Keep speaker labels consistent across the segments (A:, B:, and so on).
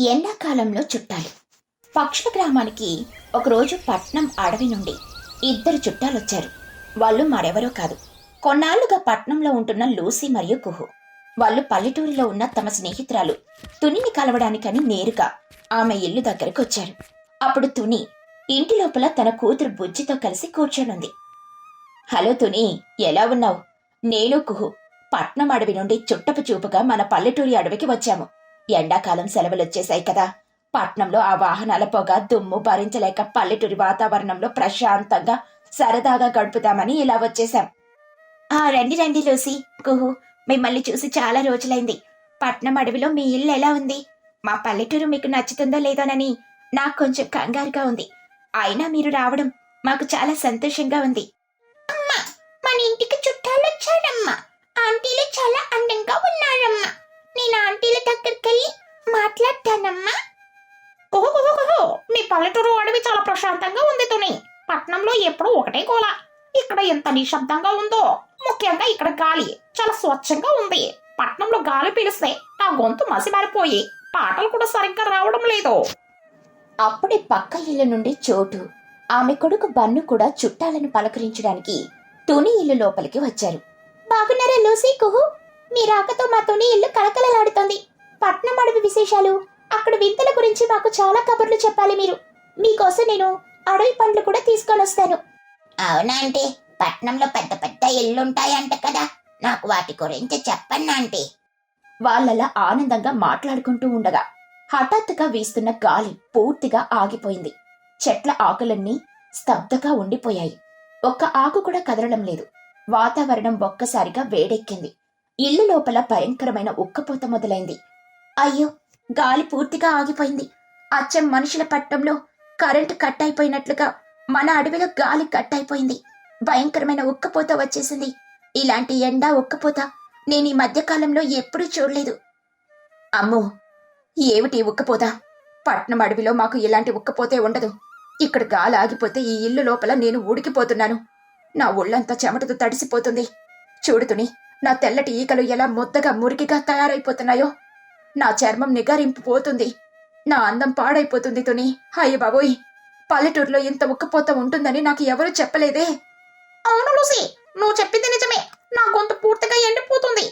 A: ఎండాకాలంలో చుట్టాలు. పక్షుల గ్రామానికి ఒకరోజు పట్నం అడవి నుండి ఇద్దరు చుట్టాలొచ్చారు. వాళ్ళు మరెవరో కాదు, కొన్నాళ్లుగా పట్నంలో ఉంటున్న లూసీ మరియు కుహు. వాళ్ళు పల్లెటూరిలో ఉన్న తమ స్నేహితురాలు తునిని కలవడానికని నేరుగా ఆమె ఇల్లు దగ్గరకు వచ్చారు. అప్పుడు తుని ఇంటి లోపల తన కూతురు బుజ్జితో కలిసి కూర్చొనుంది. హలో తుని, ఎలా ఉన్నావు? నేను కుహు పట్నం అడవి నుండి చుట్టపు చూపుగా మన పల్లెటూరి అడవికి వచ్చాము. ఎండాకాలం సెలవులొచ్చేశాయి కదా, పట్నంలో ఆ వాహనాల పొగ దుమ్ము భరించలేక పల్లెటూరి వాతావరణంలో ప్రశాంతంగా సరదాగా గడుపుదామని ఇలా వచ్చేశాం. రండి రండి లూసీ, కుహు, మిమ్మల్ని చూసి చాలా రోజులైంది. పట్నం అడవిలో మీ ఇల్లు ఎలా ఉంది? మా పల్లెటూరు మీకు నచ్చుతుందో లేదోనని నాకు కొంచెం కంగారుగా ఉంది. అయినా మీరు రావడం మాకు చాలా సంతోషంగా ఉంది. అమ్మా, మన ఇంటికి చుట్టాలు వచ్చారమ్మా. ఆంటీలు చాలా అందంగా ఉన్నారమ్మా. నేను ఆంటీల దగ్గరికి వెళ్ళి మాట్లాడతానమ్మా.
B: మీ పల్లెటూరు అడవి చాలా ప్రశాంతంగా ఉంది తుని. పట్నంలో ఎప్పుడూ ఒకటే గోల. ఇక్కడ ఎంత నిశ్శబ్దంగా ఉందో. ముఖ్యంగా ఇక్కడ గాలి చాలా స్వచ్ఛంగా ఉంది. పట్నంలో గాలి పీలిస్తే నా గొంతు మసిమారిపోయి పాటలు కూడా సరిగ్గా రావడం లేదు.
A: అప్పుడే పక్క ఇల్లు నుండి చోటు, ఆమె కొడుకు బన్ను కూడా చుట్టాలను పలకరించడానికి తుని ఇల్లు లోపలికి వచ్చారు. బాగున్నారా లూసీ, కుహు? మీ రాకతో మా తుని ఇల్లు కలకలలాడుతోంది. పట్నం అడవి విశేషాలు, అక్కడ వింతల గురించి మాకు చాలా కబుర్లు చెప్పాలి మీరు. మీకోసం నేను అడవి పండ్లు కూడా తీసుకొని వస్తాను. అవునా అంటే, పట్నంలో పెద్ద పెద్ద ఇల్లుంటాయంట కదా, నాకు వాటి గురించి చెప్పన్నా అంటే. వాళ్ళలా ఆనందంగా మాట్లాడుకుంటూ ఉండగా హఠాత్తుగా వీస్తున్న గాలి పూర్తిగా ఆగిపోయింది. చెట్ల ఆకులన్నీ స్తబ్దగా ఉండిపోయాయి. ఒక్క ఆకు కూడా కదలడం లేదు. వాతావరణం ఒక్కసారిగా వేడెక్కింది. ఇల్లు లోపల భయంకరమైన ఉక్కపోత మొదలైంది. అయ్యో, గాలి పూర్తిగా ఆగిపోయింది. అచ్చం మనుషుల పట్టంలో కరెంటు కట్ అయిపోయినట్లుగా మన అడవిలో గాలి కట్ అయిపోయింది. భయంకరమైన ఉక్కపోత వచ్చేసింది. ఇలాంటి ఎండ ఉక్కపోత నేను ఈ మధ్యకాలంలో ఎప్పుడూ చూడలేదు. అమ్మో, ఏమిటి ఉక్కపోత? పట్నం అడవిలో మాకు ఇలాంటి ఉక్కపోతే ఉండదు. ఇక్కడ గాలి ఆగిపోతే ఈ ఇల్లు లోపల నేను ఊడికిపోతున్నాను. నా ఒళ్ళంతా చెమటతో తడిసిపోతుంది. చూడుతుని, నా తెల్లటి ఈకలు ఎలా ముద్దగా మురికిగా తయారైపోతున్నాయో. నా చర్మం నిగారింపు పోతుంది. నా అందం పాడైపోతుంది తుని. అయ్య బాబోయ్, పల్లెటూరులో ఇంత ఉక్కపోత ఉంటుందని నాకు ఎవరూ చెప్పలేదే.
B: అవును లూసీ, నువ్వు చెప్పింది నిజమే. నా గొంతు పూర్తిగా ఎండిపోతుంది.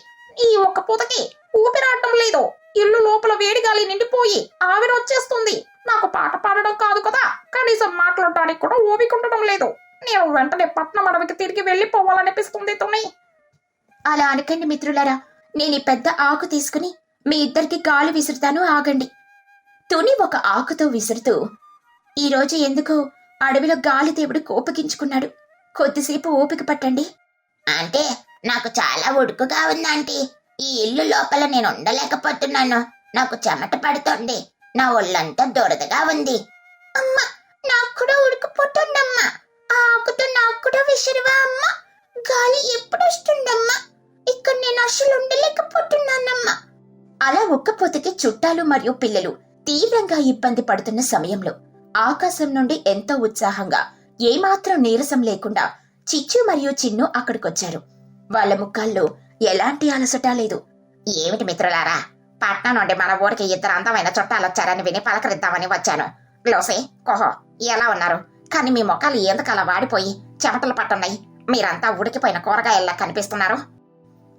B: ఈ ఉక్కపోతకి ఊపిరాడటం లేదు. ఇల్లు లోపల వేడి గాలి నిండిపోయి ఆవిరి వచ్చేస్తుంది. నాకు పాట పాడడం కాదు కదా, కనీసం మాట్లాడడానికి కూడా ఓపికండడం లేదు. నేను వెంటనే పట్నం అడవికి తిరిగి వెళ్ళిపోవాలనిపిస్తుంది తుని.
A: అలా అనకండి మిత్రులారా, నేను ఈ పెద్ద ఆకు తీసుకుని మీ ఇద్దరికి గాలి విసురుతాను, ఆగండి. తుని ఒక ఆకుతో విసురుతూ, ఈరోజు ఎందుకో అడవిలో గాలి దేవుడు కోపగించుకున్నాడు. కొద్దిసేపు ఓపిక పట్టండి. అంటే నాకు చాలా ఉడుకుగా ఉందంటీ. ఈ ఇల్లు లోపల నేను ఉండలేకపోతున్నాను. నాకు చెమట పడుతోంది. నా ఒళ్ళంతా దురదగా ఉంది. అమ్మా, నాకు కూడా ఉడుకుపోతుందమ్మా. ఆ ఆకుతో నాకు కూడా విసురువా అమ్మా? గాలి ఎప్పుడు వస్తుందమ్మా? ఇక్కడ నేను అసలు ఉండలేకపోతున్నానమ్మా. అలా ఉక్కపోతకి చుట్టాలు మరియు పిల్లలు తీవ్రంగా ఇబ్బంది పడుతున్న సమయంలో ఆకాశం నుండి ఎంతో ఉత్సాహంగా, ఏమాత్రం నీరసం లేకుండా చిచ్చు మరియు చిన్ను అక్కడికొచ్చారు. వాళ్ళ ముఖాల్లో ఎలాంటి అలసట లేదు. ఏమిటి మిత్రులారా, పట్నం నుండి మన ఊరికి ఇద్దరు అందమైన చుట్టాలొచ్చారని విని పలకరిద్దామని వచ్చాను. లూసీ, కోహో, ఎలా ఉన్నారు? కానీ మీ ముఖాలు ఎందుకలా వాడిపోయి చెమటలు పట్టున్నాయి? మీరంతా ఉడికిపోయిన కూరగాయల్లా కనిపిస్తున్నారు.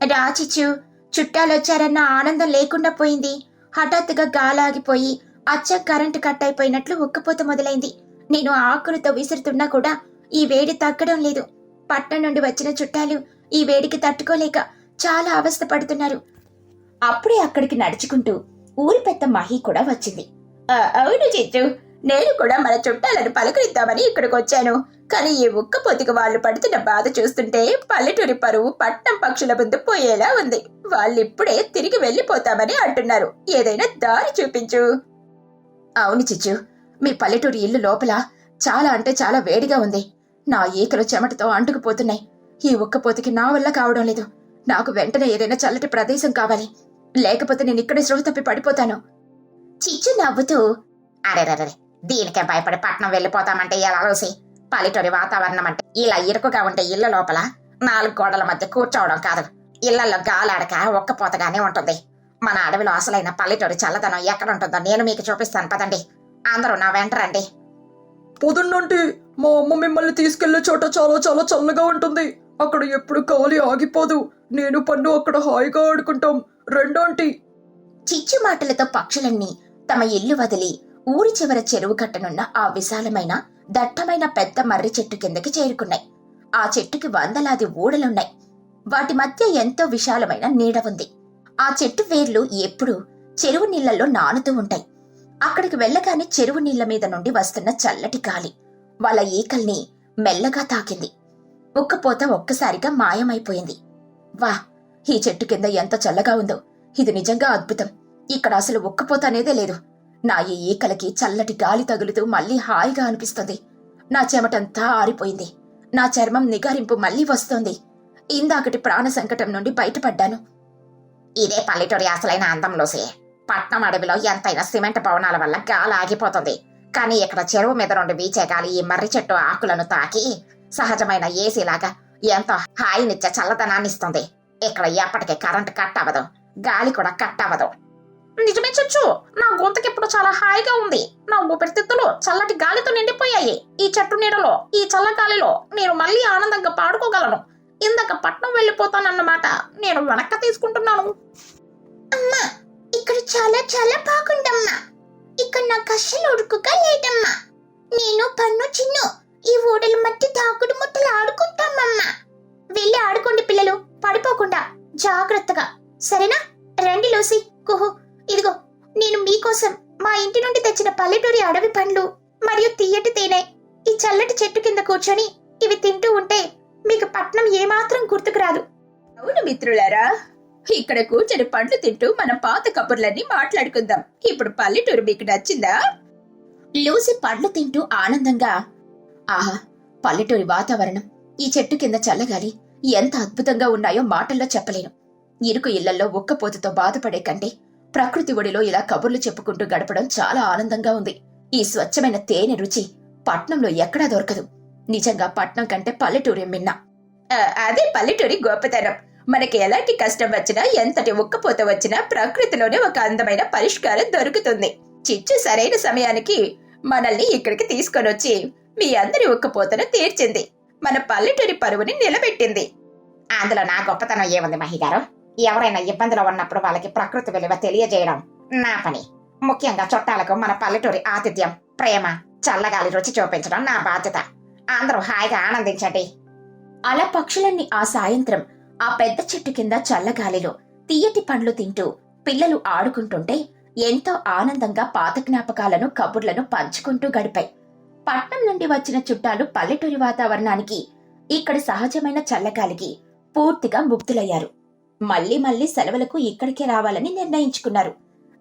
A: రా చిచ్చు, చుట్టాలొచ్చారన్న ఆనందం లేకుండా పోయింది. హఠాత్తుగా గాలాగిపోయి అచ్చం కరెంటు కట్ అయిపోయినట్లు ఉక్కపోత మొదలైంది. నేను ఆకులతో విసురుతున్నా కూడా ఈ వేడి తగ్గడం లేదు. పట్నం నుండి వచ్చిన చుట్టాలు ఈ వేడికి తట్టుకోలేక చాలా అవస్థ పడుతున్నారు. అప్పుడే అక్కడికి నడుచుకుంటూ ఊరి పెద్ద మహి కూడా వచ్చింది. అవును చిచ్చు, నేను కూడా మన చుట్టాలను పలకరిద్దామని ఇక్కడికి వచ్చాను. కానీ ఈ ఉక్కపోతకి వాళ్ళు పడుతున్న బాధ చూస్తుంటే పల్లెటూరి పరువు పట్నం పక్షుల ముందు పోయేలా ఉంది. వాళ్ళిప్పుడే తిరిగి వెళ్ళిపోతామని అంటున్నారు. ఏదైనా దారి చూపించు. అవును చిచ్చు, మీ పల్లెటూరి ఇల్లు లోపల చాలా అంటే చాలా వేడిగా ఉంది. నా ఈకలు చెమటతో అంటుకుపోతున్నాయి. ఈ ఉక్కపోతకి నా వల్ల కావడం లేదు. నాకు వెంటనే ఏదైనా చల్లటి ప్రదేశం కావాలి, లేకపోతే నేను ఇక్కడే స్పృహ తప్పి పడిపోతాను. చిచ్చు నవ్వుతూ, అరే, దీనికే భయపడి పట్నం వెళ్ళిపోతామంటే ఎలా లూసీ? పల్లెటూరి వాతావరణం అంటే ఇలా ఇరుకుగా ఉంటే ఇళ్ల లోపల 4 గోడల మధ్య కూర్చోవడం కాదు. ఇళ్లలో గాలాడక ఉక్కపోతగానే ఉంటుంది.
B: మన అడవిలో అసలైన పల్లెటూరి చల్లదనం ఎక్కడ ఉంటుందో నేను మీకు చూపిస్తాను పదండి. అందరూ నా వెంట రండి.
C: పొద్దున్నంటే మా అమ్మ మిమ్మల్ని తీసుకెళ్లే చోట చాలా చాలా చల్లగా ఉంటుంది. అక్కడ ఎప్పుడు గాలి ఆగిపోదు. నేను పన్ను అక్కడ హాయిగా ఆడుకుంటాం. రెండోంటి.
A: చిచ్చు మాటలతో పక్షులన్నీ తమ ఇల్లు వదిలి ఊరి చివర చెరువు కట్టనున్న ఆ విశాలమైన దట్టమైన పెద్ద మర్రి చెట్టు కిందకి చేరుకున్నాయి. ఆ చెట్టుకి వందలాది ఊడలున్నాయి. వాటి మధ్య ఎంతో విశాలమైన నీడ ఉంది. ఆ చెట్టు వేర్లు ఎప్పుడూ చెరువు నీళ్లలో నానుతూ ఉంటాయి. అక్కడికి వెళ్ళగానే చెరువు నీళ్ల మీద నుండి వస్తున్న చల్లటి గాలి వాళ్ళ ఈకల్ని మెల్లగా తాకింది. ఉక్కపోత ఒక్కసారిగా మాయమైపోయింది. వా, ఈ చెట్టు కింద ఎంత చల్లగా ఉందో! ఇది నిజంగా అద్భుతం. ఇక్కడ అసలు ఉక్కపోత అనేదే లేదు. నా ఈ ఈకలకి చల్లటి గాలి తగులుతూ మళ్ళీ హాయిగా అనిపిస్తుంది. నా చెమటంతా ఆరిపోయింది. నా చర్మం నిగారింపు మళ్ళీ వస్తోంది. ఇందాకటి ప్రాణ సంకటం నుండి బయటపడ్డాను.
B: ఇదే పల్లెటూరి అసలైన అందం లూసీ. పట్నం అడవిలో ఎంతైనా సిమెంట్ భవనాల వల్ల గాలి ఆగిపోతుంది. కానీ ఇక్కడ చెరువు మీద నుండి వీచే గాలి ఈ మర్రి చెట్టు ఆకులను తాకి సహజమైన ఏసీలాగా ఎంతో హాయినిచ్చే చల్లదనాన్ని ఇస్తుంది. ఇక్కడ ఎప్పటికీ కరెంట్ కట్ అవ్వదు, గాలి కూడా కట్ అవ్వదు. నిజమే చచ్చు, నా గొంతుకి ఇప్పుడు చాలా హాయిగా ఉంది. నా ఊపిరితిత్తులు చల్లటి గాలితో నిండిపోయాయి. ఈ చెట్టు నీడలో, ఈ చల్ల గాలిలో నేను మళ్ళీ ఆనందంగా పాడుకోగలను. ఇందాక పట్నం వెళ్ళిపోతానన్నమాట నేను వెనక్కి తీసుకుంటున్నాను.
A: అమ్మా, ఇక్కడ చాలా చాలా బాగుందమ్మా. ఇక్కడ నాకు అస్సలు ఉడుకుగా లేదమ్మా. నేను పన్ను చిన్ను ఈ ఊడల మధ్య తాకుడు ముట్టలు ఆడుకుంటామమ్మా. వెళ్ళి ఆడుకోండి పిల్లలు, పడిపోకుండా జాగ్రత్తగా, సరేనా? రండి లూసీ, కుహు, ఇదిగో నేను మీకోసం మా ఇంటి నుండి తెచ్చిన పల్లెటూరి అడవి పండ్లు మరియు తీయటి తేనె ఈ చల్లటి చెట్టు కింద కూర్చొని ఇవి తింటూ ఉంటే మీకు పట్నం ఏమాత్రం గుర్తుకు రాదు.
D: అవును మిత్రులారా, ఇక్కడ కూర్చొని పండ్లు తింటూ మన పాత కబుర్లన్నీ మాట్లాడుకుందాం. ఇప్పుడు పల్లెటూరు మీకు నచ్చిందా?
A: లూసీ పండ్లు తింటూ ఆనందంగా, ఆహా, పల్లెటూరి వాతావరణం, ఈ చెట్టు కింద చల్లగాలి ఎంత అద్భుతంగా ఉన్నాయో మాటల్లో చెప్పలేను. ఇరుకు ఇళ్లలో ఉక్కపోతతో బాధపడే కంటే ప్రకృతి ఒడిలో ఇలా కబుర్లు చెప్పుకుంటూ గడపడం చాలా ఆనందంగా ఉంది. ఈ స్వచ్ఛమైన తేనె రుచి పట్నంలో ఎక్కడా దొరకదు. నిజంగా పట్నం కంటే పల్లెటూరే మిన్నా.
D: అదే పల్లెటూరి గొప్పతనం. మనకి ఎలాంటి కష్టం వచ్చినా, ఎంతటి ఉక్కపోత వచ్చినా ప్రకృతిలోనే ఒక అందమైన పరిష్కారం దొరుకుతుంది. చిచ్చు సరైన సమయానికి మనల్ని ఇక్కడికి తీసుకొని వచ్చి మీ అందరి ఉక్కపోతను తీర్చింది. మన పల్లెటూరి పరువుని నిలబెట్టింది.
B: అందులో నా గొప్పతనం ఏముంది మహిగారు? ఎవరైనా ఇబ్బందిలో ఉన్నప్పుడు వాళ్ళకి ప్రకృతి విలువ తెలియజేయడం నా పని. ముఖ్యంగా చుట్టాలకు మన పల్లెటూరి ఆతిథ్యం, ప్రేమ, చల్లగాలి రుచి చూపించడం నా బాధ్యత. అందరూ హాయిగా ఆనందించండి.
A: అలా పక్షులన్నీ ఆ సాయంత్రం ఆ పెద్ద చెట్టు కింద చల్లగాలిలో తీయటి పండ్లు తింటూ పిల్లలు ఆడుకుంటుంటే ఎంతో ఆనందంగా పాత జ్ఞాపకాలను, కబుర్లను పంచుకుంటూ గడిపాయి. పట్నం నుండి వచ్చిన చుట్టాలు పల్లెటూరి వాతావరణానికి, ఇక్కడి సహజమైన చల్లగాలికి పూర్తిగా ముగ్ధులయ్యారు. మళ్లీ మళ్లీ సెలవులకు ఇక్కడికే రావాలని నిర్ణయించుకున్నారు.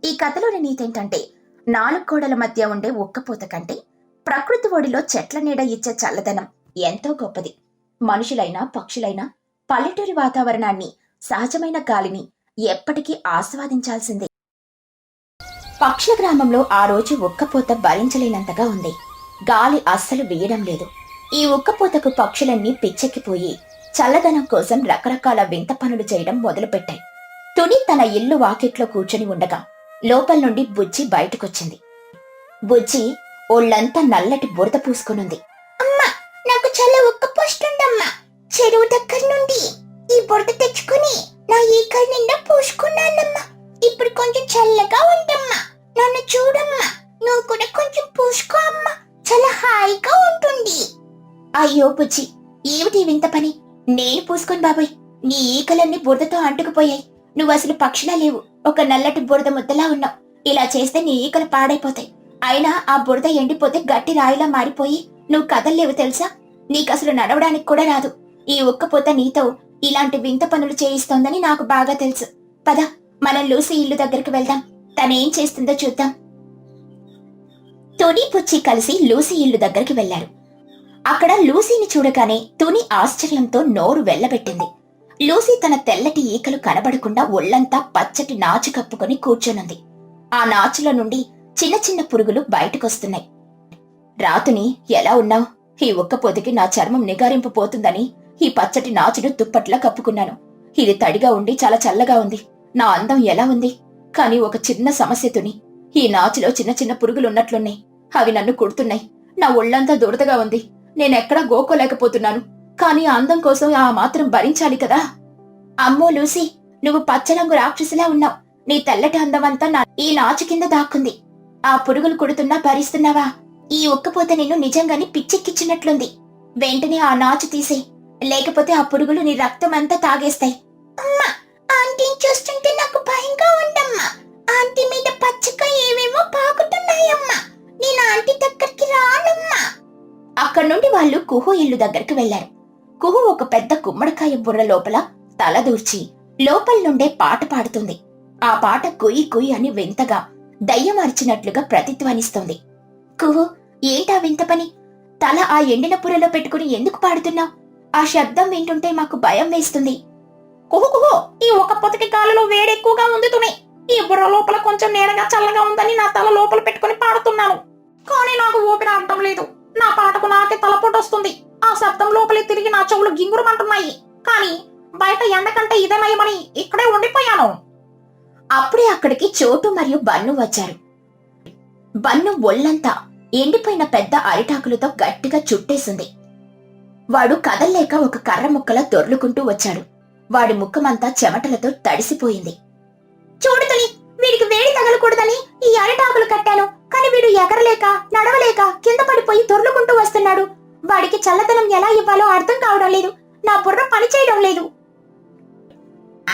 A: ఈ కథలోని నీతేంటంటే, 4 గోడల మధ్య ఉండే ఉక్కపోత కంటే ప్రకృతి ఒడిలో చెట్ల నీడ ఇచ్చే చల్లదనం ఎంతో గొప్పది. మనుషులైనా పక్షులైనా పల్లెటూరి వాతావరణాన్ని, సహజమైన గాలిని ఎప్పటికీ ఆస్వాదించాల్సిందే. పక్షుల గ్రామంలో ఆ రోజు ఉక్కపోత భరించలేనంతగా ఉంది. గాలి అస్సలు వీయడం లేదు. ఈ ఉక్కపోతకు పక్షులన్నీ పిచ్చెక్కిపోయి చల్లదనం కోసం రకరకాల వింత పనులు చేయడం మొదలుపెట్టాయి. తుని తన ఇల్లు వాకిట్లో కూర్చొని ఉండగా లోపల నుండి బుజ్జి బయటకొచ్చింది. బుజ్జి ఒళ్ళంతా నల్లటి బురద పూసుకునుంది. అమ్మా, నాకు చాలా ఉక్కపోస్తుందమ్మా. చెరువు దగ్గర నుండి ఈ బురద తెచ్చుకుని నా ఈకల నిండా పూసుకున్నానమ్మా. ఇప్పుడు కొంచెం చల్లగా ఉందమ్మా. నన్ను చూడమ్మా, నువ్వు కూడా కొంచెం పూసుకో అమ్మా, చాలా హాయిగా ఉంటుంది. అయ్యో బుజ్జి, ఏమిటి వింత పని? నేను పూసుకోను బాబాయ్. నీ ఈకలన్నీ బురదతో అంటుకుపోయాయి. నువ్వు అసలు పక్షిలా లేవు, ఒక నల్లటి బురద ముద్దలా ఉన్నావు. ఇలా చేస్తే నీ ఈకలు పాడైపోతాయి. అయినా ఆ బురద ఎండిపోతే గట్టి రాయిలా మారిపోయి నువ్వు కదల్లేవు తెలుసా? నీకసలు నడవడానికి కూడా రాదు. ఈ ఉక్కపోత నీతో ఇలాంటి వింత పనులు చేయిస్తోందని నాకు బాగా తెలుసు. పద, మనం లూసీ ఇల్లు దగ్గరికి వెళ్దాం. తనేం చేస్తుందో చూద్దాం. తుని పుచ్చి కలిసి లూసీ ఇల్లు దగ్గరికి వెళ్లారు. అక్కడ లూసీని చూడగానే తుని ఆశ్చర్యంతో నోరు వెళ్లబెట్టింది. లూసీ తన తెల్లటి ఈకలు కనబడకుండా ఒళ్లంతా పచ్చటి నాచు కప్పుకొని కూర్చొనుంది. ఆ నాచుల నుండి చిన్న చిన్న పురుగులు బయటకొస్తున్నాయి. రాతుని, ఎలా ఉన్నావు? ఈ ఉక్కపోతకి నా చర్మం నిగారింపు పోతుందని ఈ పచ్చటి నాచును దుప్పట్లా కప్పుకున్నాను. ఇది తడిగా ఉండి చాలా చల్లగా ఉంది. నా అందం ఎలా ఉంది? కాని ఒక చిన్న సమస్య తుని. ఈ నాచులో చిన్న చిన్న పురుగులున్నట్లున్నాయి. అవి నన్ను కుడుతున్నాయి. నా ఒళ్ళంతా దురదగా ఉంది. నేనెక్కడా గోకోలేకపోతున్నాను. కాని ఆ అందం కోసం ఆ మాత్రం భరించాలి కదా. అమ్మో లూసీ, నువ్వు పచ్చరంగు రాక్షసిలా ఉన్నావు. నీ తెల్లటి అందమంతా ఈ నాచు కింద దాక్కుంది. ఆ పురుగులు కుడుతున్నా భరిస్తున్నావా? ఈ ఉక్కపోత నిన్ను నిజంగాని పిచ్చెక్కిచ్చినట్లుంది. వెంటనే ఆ నాచు తీసే, లేకపోతే ఆ పురుగులు నీ రక్తమంతా తాగేస్తాయి. అమ్మా, ఆంటీని చూస్తుంటే నాకు భయంగా ఉందమ్మా. ఆంటీ మీద పచ్చగా ఏవేమో పాకుతున్నాయమ్మా. నేను ఆంటీ దగ్గరికి రానమ్మా. అక్కడి నుండి వాళ్ళు కుహు ఇల్లు దగ్గరికి వెళ్లారు. కుహు ఒక పెద్ద గుమ్మడికాయ బుర్ర లోపల తల దూర్చి లోపల నుండే పాట పాడుతుంది. ఆ పాట కుయి కుయి అని వింతగా దయ్యమార్చినట్లుగా ప్రతిధ్వనిస్తుంది. కుహు, ఏంటా వింత పని? తల ఆ ఎండిన పుర్రలో పెట్టుకుని ఎందుకు పాడుతున్నావు? ఆ శబ్దం వింటుంటే మాకు భయం వేస్తుంది.
B: కుహు కుహు, ఈ ఒక పొతకి గాలిలో వేడి ఎక్కువగా ఉంది తుని. ఈ బుర్ర లోపల కొంచెం నీడగా చల్లగా ఉందని నా తల లోపల పెట్టుకుని పాడుతున్నాను. కానీ నాకు ఊపిరి ఆడటం లేదు. నా పాటకు నాకే తలపోటు వస్తుంది. ఆ శబ్దం లోపలే తిరిగి నా చెవులు గింగురమంటున్నాయి. కానీ బయట ఎండకంటే ఇదే నయమని ఇక్కడే ఉండిపోయాను.
A: అప్పుడే అక్కడికి చోటు మరియు బన్ను వచ్చారు. బన్ను ఒళ్ళంతా ఎండిపోయిన పెద్ద అరిటాకులతో గట్టిగా చుట్టేసింది. వాడు కదల్లేక ఒక కర్ర ముక్కలా దొర్లుకుంటూ వచ్చాడు. వాడి ముఖమంతా చెమటలతో తడిసిపోయింది. చూడుతుని, వీడికి వేడి తగలకూడదని ఈ అరిటాకులు కట్టాను. కాని వీడు ఎగరలేక నడవలేక కింద పడిపోయి దొర్లుకుంటూ వస్తున్నాడు. వాడికి చల్లదనం ఎలా ఇవ్వాలో అర్థం కావడం లేదు. నా బుర్ర పని చేయడం లేదు.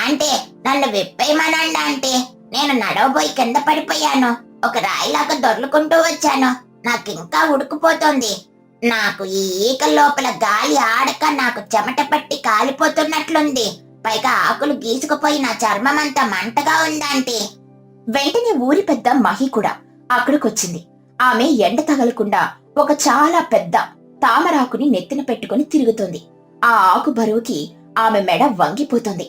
E: అంటే నన్ను విప్పేయమనండి. అంటే నేను నడవబోయి కింద పడిపోయాను. ఒక రాయిలాగా దొర్లుకుంటూ వచ్చాను. నాకింకా ఉడుకుపోతోంది. నాకు ఈ ఈకల లోపల గాలి ఆడక నాకు చెమట పట్టి కాలిపోతున్నట్లుంది. పైగా ఆకులు గీసుకుపోయి నా చర్మం అంతా మంటగా ఉందంటే.
A: వెంటనే ఊరి పెద్ద మహి కూడా అక్కడికొచ్చింది. ఆమె ఎండ తగలకుండా ఒక చాలా పెద్ద తామరాకుని నెత్తిన పెట్టుకుని తిరుగుతుంది. ఆ ఆకు బరువుకి ఆమె మెడ వంగిపోతుంది.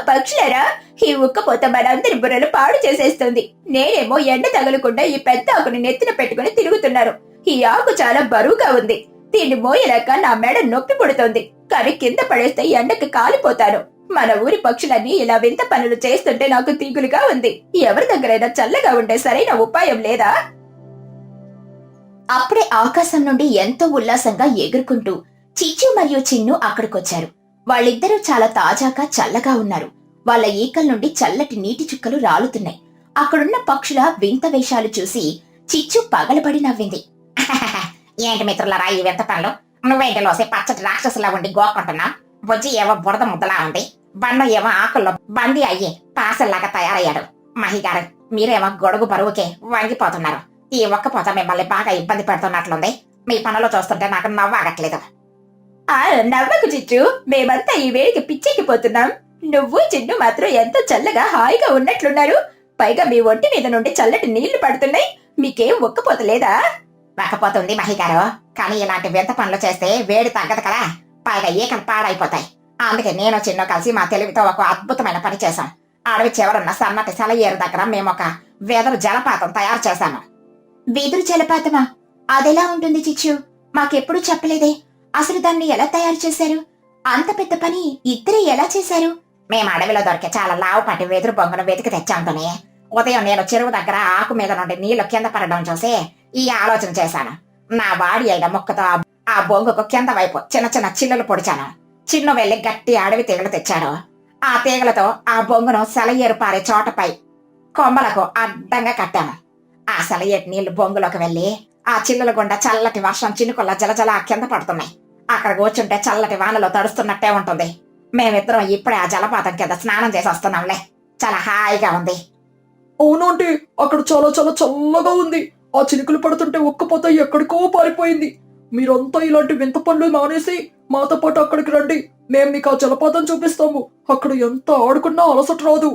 D: పక్షులరా, ఈ ఉక్కపోత మనందరి బుర్రలు పాడు చేసేస్తుంది. నేనేమో ఎండ తగలకుండా ఈ పెద్ద ఆకుని నెత్తిన పెట్టుకుని తిరుగుతున్నాను. ఈ ఆకు చాలా బరువుగా ఉంది. దీన్ని మోయలేక నా మెడ నొప్పి పుడుతోంది. కానీ కింద పడేస్తే ఎండకి కాలిపోతాను. మన ఊరి పక్షులన్నీ ఇలా వింత పనులు చేస్తుంటే నాకు దిగులుగా ఉంది. ఎవరి దగ్గరైనా చల్లగా ఉండే సరైన ఉపాయం లేదా?
A: అప్పుడే ఆకాశం నుండి ఎంతో ఉల్లాసంగా ఎగురుకుంటూ చిచ్చు మరియు చిన్ను అక్కడికొచ్చారు. వాళ్ళిద్దరూ చాలా తాజాగా చల్లగా ఉన్నారు. వాళ్ళ ఈకల నుండి చల్లటి నీటి చుక్కలు రాలుతున్నాయి. అక్కడున్న పక్షుల వింత వేషాలు చూసి చిచ్చు పగలబడి నవ్వింది.
E: ఏంటి మిత్రులరా ఈ వింత పనులు? నువ్వేంటిలోసి పచ్చటి రాక్షసులా ఉండి గోకుంటున్నా. బొజ్జి ఏవో బురద ముద్దలా ఉంది. బండ ఏమో ఆకుల్లో బందీ అయ్యి పాసల్లాగా తయారయ్యాడు. మహిగారు, మీరేమో గొడుగు బరువుకే వంగిపోతున్నారు. ఈ ఒక్కపోత మిమ్మల్ని బాగా ఇబ్బంది పెడుతున్నట్లుంది. మీ పనులు చూస్తుంటే నాకు నవ్వాగట్లేదు.
D: నవ్వకు చిచ్చు, మేమంతా ఈ వేడికి పిచ్చెక్కిపోతున్నాం. నువ్వు చిన్ను మాత్రం ఎంతో చల్లగా హాయిగా ఉన్నట్లున్నారు. పైగా మీ ఒంటి మీద నుండి చల్లటి నీళ్లు పడుతున్నాయి. మీకేం ఒక్కపోతలేదా?
E: ఒక్కపోతుంది మహిగారు, కానీ ఇలాంటి వింత పనులు చేస్తే వేడి తగ్గదు కదా. పైగా ఈకలు పాడైపోతాయి. అందుకే నేను చిన్ను కలిసి మా తెలివితో ఒక అద్భుతమైన పని చేశాం. అడవి చివరున్న సన్నటి సెలయేరు దగ్గర మేము ఒక వెదురు జలపాతం తయారు చేశాము.
A: వెదురు జలపాతమా? అదెలా ఉంటుంది చిచ్చు? మాకెప్పుడు చెప్పలేదే. అసలు దాన్ని ఎలా తయారు చేశారు? అంత పెద్ద పని ఇద్దరే ఎలా చేశారు?
E: మేము అడవిలో దొరికే చాలా లావుపాటి వెదురు బొంగును వెతికి తెచ్చాంతోనే. ఉదయం నేను చెరువు దగ్గర ఆకు మీద నుండి నీళ్లు కింద పడడం చూసి ఈ ఆలోచన చేశాను. నా వాడి అయిన ముక్కతో ఆ బొంగుకు కింద వైపు చిన్న చిన్న చిల్లులు పొడిచాను. చిన్ను వెళ్లి గట్టి అడవి తీగలు తెచ్చాడు. ఆ తీగలతో ఆ బొంగును సెలయేరు పారే చోటపై కొమ్మలకు అడ్డంగా కట్టాము. ఆ సెలయేటి నీళ్లు బొంగులోకి వెళ్లి ఆ చిల్లుల గుండా చల్లటి వర్షం చినుకుల్లా జలజల కింద పడుతున్నాయి. అక్కడ కూర్చుంటే చల్లటి వానలో తడుస్తున్నట్టే ఉంటుంది. మేమిద్దరం ఇప్పుడే ఆ జలపాతం కింద స్నానం చేసి వస్తున్నాంలే. చాలా హాయిగా ఉంది.
C: అవునంటే అక్కడ చాలా చాలా చల్లగా ఉంది. ఆ చినుకులు పడుతుంటే ఒక్కపోత ఎక్కడికో పారిపోయింది. మీరంతా ఇలాంటి వింత పనులు మానేసి మాతో పాటు అక్కడికి రండి. మేము మీకు ఆ జలపాతం చూపిస్తాము. అక్కడ ఎంత ఆడుకున్నా అలసట రాదు.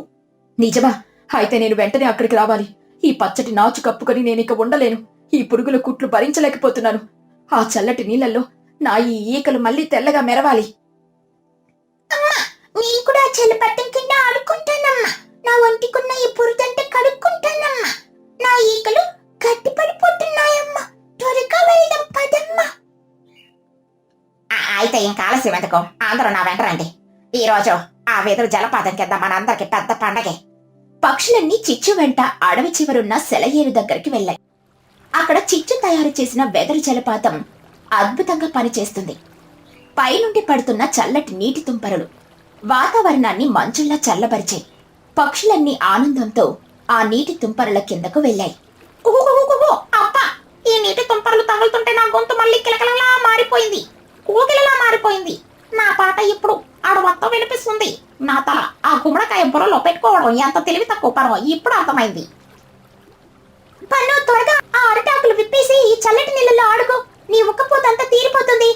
A: నిజమా? అయితే నేను వెంటనే అక్కడికి రావాలి. ఈ పచ్చటి నాచు కప్పుకొని నేనిక ఉండలేను. ఈ పురుగుల కుట్లు భరించలేకపోతున్నాను. ఆ చల్లటి నీళ్లలో నా ఈ ఈకలు మళ్ళీ తెల్లగా మెరవాలి.
E: నేను కూడా జలపాతం కింద ఆడుకుంటానమ్మా. నా ఒంటికున్న ఈ పురుదంటే కడుక్కుంటానమ్మా. నా ఈకలు గట్టి పడిపోతున్నాయమ్మా. త్వరగా వెళ్దాం పదమ్మా. అయితే ఇంకా ఆలస్యం ఎందుకు? అందరూ నా వెంట రండి. ఈ రోజు ఆ వెదురు జలపాతం కింద మనందరికి పెద్ద పండగే.
A: పక్షులన్నీ చిచ్చు వెంట అడవి చివరున్న సెలయేరు దగ్గరికి వెళ్ళాయి. అక్కడ చిచ్చు తయారు చేసిన వెదరు జలపాతం అద్భుతంగా పనిచేస్తుంది. పైనుండి పడుతున్న చల్లటి నీటి తుంపరులు వాతావరణాన్ని మంచుల్లా చల్లబరిచాయి. పక్షులన్నీ ఆనందంతో ఆ నీటి తుంపరుల కిందకు వెళ్ళాయి.
B: అబ్బా, ఈ నీటి తుంపర్లు తగులుతుంటే నా గొంతు మళ్ళీ కిలకిలలా మారిపోయింది, కోకిలలా మారిపోయింది. నా పాట ఇప్పుడు ఆడవత్తం వినిపిస్తుంది. నా తల ఆ గుమ్మడికాయ బుర్రలో పెట్టుకోవడం ఎంత తెలివి తక్కువ పరమో ఇప్పుడు అర్థమైంది.
A: పన్ను, త్వరగా ఆ అరటాకులు విప్పేసి ఈ చల్లటి నీళ్ళలో ఆడుకో. నీ ఉక్కపోతంతా తీరిపోతుంది.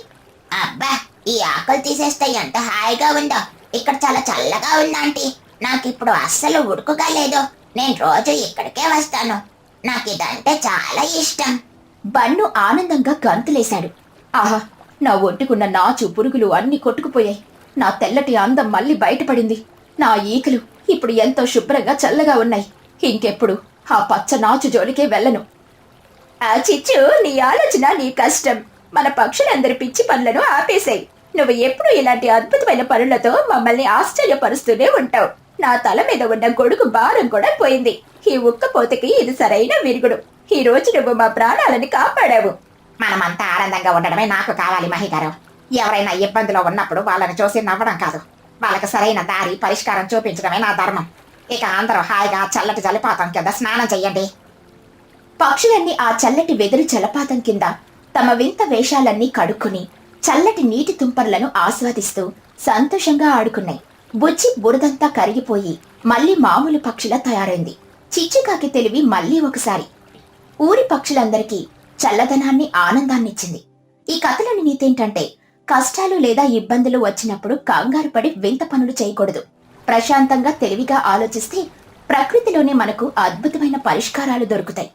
F: అబ్బా, ఈ ఆకలి తీసేస్తే ఎంత హాయిగా ఉందో. ఇక్కడ చాలా చల్లగా ఉందంటీ. నాకిప్పుడు అస్సలు ఉడుకుగా లేదు. నేను రోజు ఇక్కడికే వస్తాను. నాకు ఇదంటే చాలా ఇష్టం.
A: బన్ను ఆనందంగా గంతులేశాడు. ఆహా, నా ఒంటికున్న నాచు పురుగులు అన్ని కొట్టుకుపోయాయి. నా తెల్లటి అందం మళ్ళీ బయటపడింది. నా ఈకలు ఇప్పుడు ఎంతో శుభ్రంగా చల్లగా ఉన్నాయి. ఇంకెప్పుడు ఆ పచ్చ నాచు జోలికే వెళ్ళను. ఆ చిచ్చు, నీ ఆలోచన, నీ కష్టం. మన పక్షులందరి పిచ్చి పనులను ఆపేశాయి. నువ్వు ఎప్పుడూ ఇలాంటి అద్భుతమైన పనులతో మమ్మల్ని ఆశ్చర్యపరుస్తూనే ఉంటావు. నా తల మీద ఉన్న గొడుగు భారం కూడా పోయింది. ఈ ఉక్కపోతకి ఇది సరైన విరుగుడు. ఈ రోజు నువ్వు మా ప్రాణాలని కాపాడావు.
E: మనమంతా ఆనందంగా ఉండడమే నాకు కావాలి మహిగారు. ఎవరైనా ఇబ్బందిలో ఉన్నప్పుడు వాళ్ళని చూసి నవ్వడం కాదు, వాళ్ళకి సరైన దారి పరిష్కారం చూపించడమే నా ధర్మం. ఇక అందరూ హాయిగా చల్లటి జలపాతం కింద స్నానం చెయ్యండి.
A: పక్షులన్నీ ఆ చల్లటి వెదురు జలపాతం కింద తమ వింత వేషాలన్నీ కడుక్కుని చల్లటి నీటి తుంపర్లను ఆస్వాదిస్తూ సంతోషంగా ఆడుకున్నాయి. బుజ్జి బురదంతా కరిగిపోయి మళ్ళీ మామూలు పక్షులా తయారైంది. చిచ్చుకాకి తెలివి మళ్ళీ ఒకసారి ఊరి పక్షులందరికీ చల్లదనాన్ని, ఆనందాన్నిచ్చింది. ఈ కథలోని నీతేంటంటే, కష్టాలు లేదా ఇబ్బందులు వచ్చినప్పుడు కంగారు పడి వింత పనులు చేయకూడదు. ప్రశాంతంగా తెలివిగా ఆలోచిస్తే ప్రకృతిలోనే మనకు అద్భుతమైన పరిష్కారాలు దొరుకుతాయి.